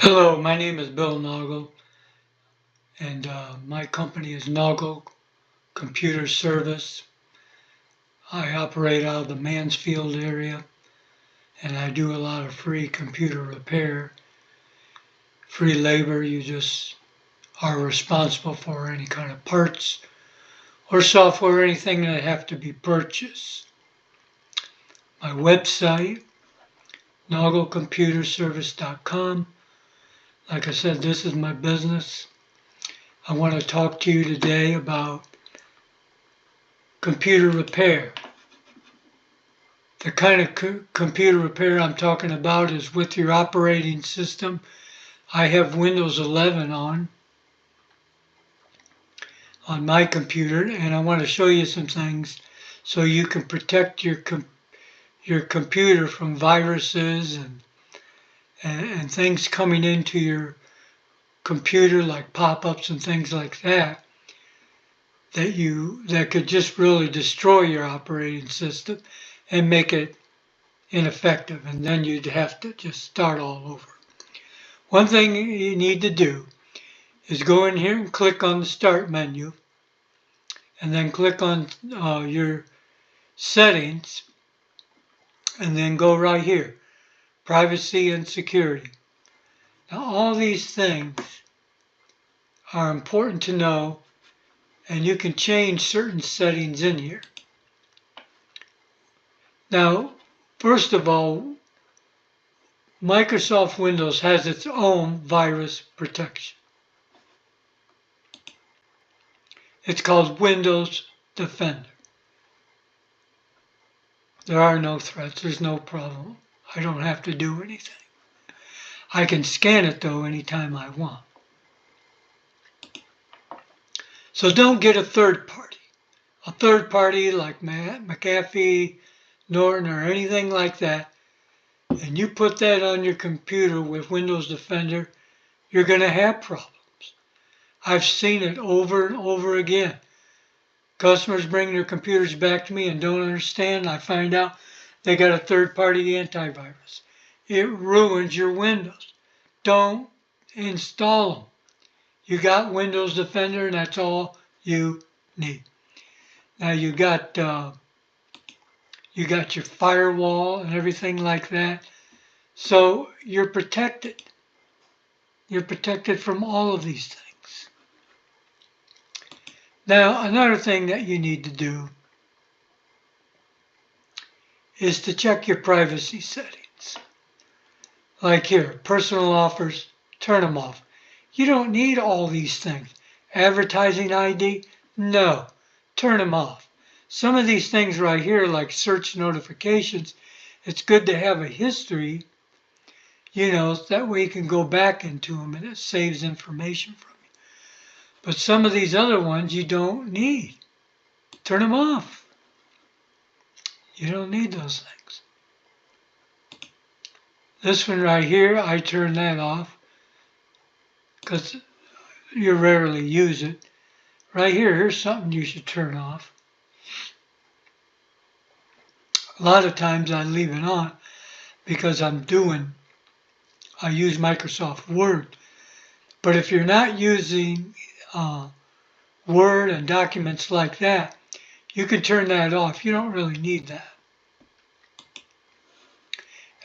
Hello, my name is Bill Naugle, and my company is Naugle Computer Service. I operate out of the Mansfield area, and I do a lot of free computer repair, free labor. You just are responsible for any kind of parts or software, or anything that have to be purchased. My website, nauglecomputerservice.com. Like I said, this is my business. I want to talk to you today about computer repair. The kind of computer repair I'm talking about is with your operating system. I have Windows 11 on my computer, and I want to show you some things so you can protect your computer from viruses and things coming into your computer like pop-ups and things like that that could just really destroy your operating system and make it ineffective, and then you'd have to just start all over. One thing you need to do is go in here and click on the Start menu, and then click on your settings, and then go right here, Privacy and Security. Now all these things are important to know, and you can change certain settings in here. Now, first of all, Microsoft Windows has its own virus protection. It's called Windows Defender. There are no threats, there's no problem. I don't have to do anything. I can scan it though anytime I want. So don't get a third party. A third party like McAfee, Norton, or anything like that, and you put that on your computer with Windows Defender, you're going to have problems. I've seen it over and over again. Customers bring their computers back to me and don't understand. I find out they got a third-party antivirus. It ruins your Windows. Don't install them. You got Windows Defender, and that's all you need. Now you got your firewall and everything like that. So you're protected. You're protected from all of these things. Now, another thing that you need to do is to check your privacy settings. Like here, personal offers, turn them off. You don't need all these things. Advertising ID, no, turn them off. Some of these things right here, like search notifications, it's good to have a history, that way you can go back into them and it saves information from you. But some of these other ones you don't need. Turn them off. You don't need those things. This one right here, I turn that off because you rarely use it. Right here, here's something you should turn off. A lot of times I leave it on because I use Microsoft Word. But if you're not using Word and documents like that, you can turn that off. You don't really need that.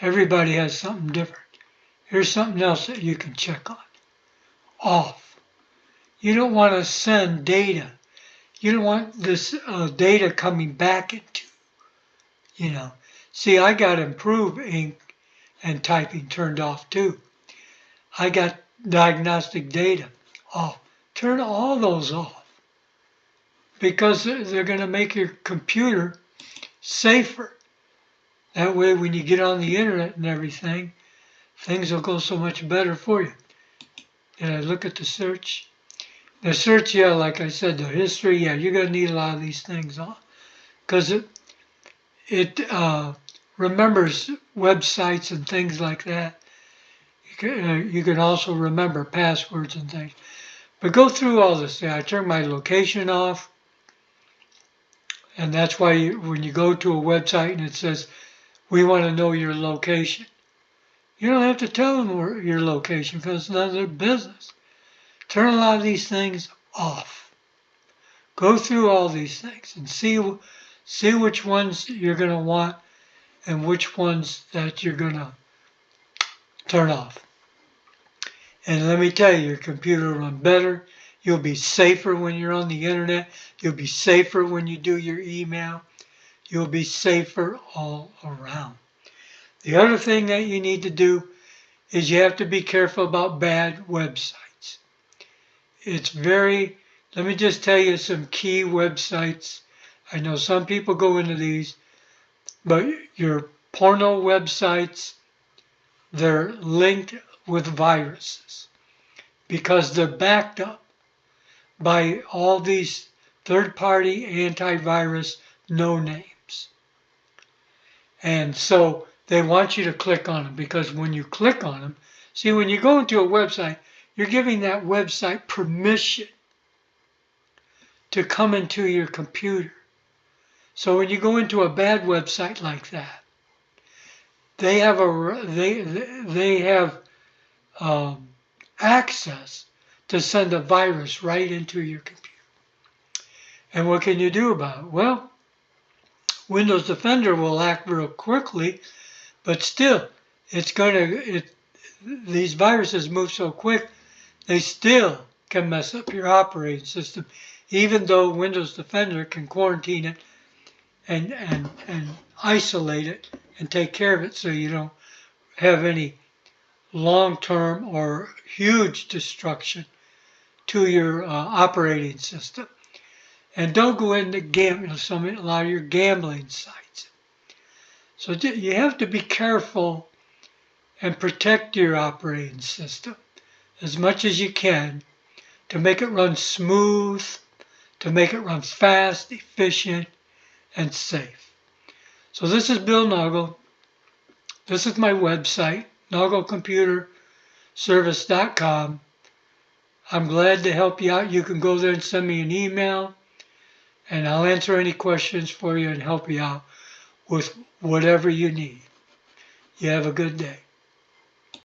Everybody has something different. Here's something else that you can check on. Off. You don't want to send data. You don't want this data coming back into, See, I got Improve Ink and typing turned off too. I got diagnostic data off. Turn all those off because they're going to make your computer safer. That way when you get on the internet and everything, things will go so much better for you. Did I look at the search? The search, yeah, like I said, the history, yeah, you're going to need a lot of these things on because it remembers websites and things like that. You can also remember passwords and things. But go through all this. I turn my location off. And that's why when you go to a website and it says, we want to know your location, You don't have to tell them where your location because it's none of their business. Turn a lot of these things off. Go through all these things and see which ones you're going to want and which ones that you're going to turn off. And let me tell you, your computer will run better. You'll be safer when you're on the internet. You'll be safer when you do your email. You'll be safer all around. The other thing that you need to do is you have to be careful about bad websites. Let me just tell you some key websites. I know some people go into these, but your porno websites, they're linked with viruses because they're backed up by all these third-party antivirus no-names. And so they want you to click on them because when you click on them, see, when you go into a website, you're giving that website permission to come into your computer. So when you go into a bad website like that, they have access to send a virus right into your computer. And what can you do about it? Well, Windows Defender will act real quickly, but still, these viruses move so quick, they still can mess up your operating system, even though Windows Defender can quarantine it and isolate it and take care of it so you don't have any long-term or huge destruction to your operating system. And don't go into a lot of your gambling sites. So you have to be careful and protect your operating system as much as you can to make it run smooth, to make it run fast, efficient, and safe. So this is Bill Naugle. This is my website, nauglecomputerservice.com. I'm glad to help you out. You can go there and send me an email, and I'll answer any questions for you and help you out with whatever you need. You have a good day.